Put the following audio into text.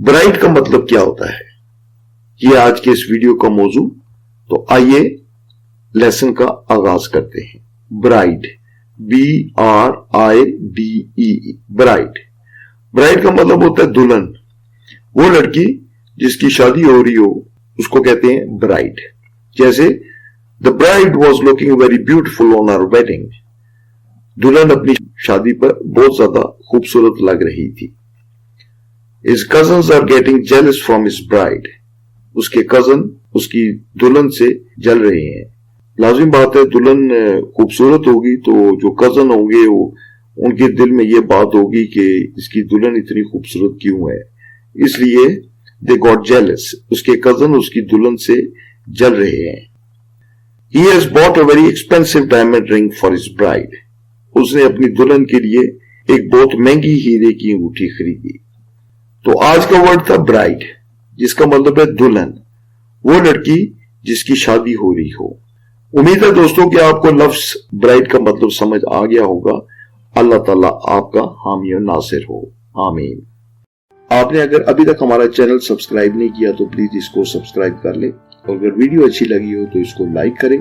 Bride का मतलब क्या होता है, ये आज के इस वीडियो का मौजू। तो आइए लेसन का आगाज करते हैं। Bride, BRIDE, bride. ब्राइड का मतलब होता है दुल्हन। वो लड़की जिसकी शादी हो रही हो उसको कहते हैं ब्राइड। जैसे the bride was looking very beautiful on our wedding, दुल्हन अपनी शादी पर बहुत ज्यादा खूबसूरत लग रही थी। His cousins are getting jealous from his bride, उसके कजन उसकी दुल्हन से जल रहे हैं। लाजिम बात है, दुल्हन खूबसूरत होगी तो जो कजन होंगे वो उनके दिल में ये बात होगी कि इसकी दुल्हन इतनी खूबसूरत क्यों है, इसलिए they got jealous, उसके कजन उसकी दुल्हन से जल रहे हैं। He has bought a very expensive diamond ring for his bride, उसने अपनी दुल्हन के लिए एक बहुत महंगी हीरे की अंगूठी खरीदी। तो आज का वर्ड था ब्राइड, जिसका मतलब है दुल्हन, वो लड़की जिसकी शादी हो रही हो। उम्मीद है दोस्तों कि आपको लफ्ज ब्राइड का मतलब समझ आ गया होगा। अल्लाह ताला आपका हामी और नासिर हो, आमीन। आपने अगर अभी तक हमारा चैनल सब्सक्राइब नहीं किया तो प्लीज इसको सब्सक्राइब कर ले, और अगर वीडियो अच्छी लगी हो तो इसको लाइक करें।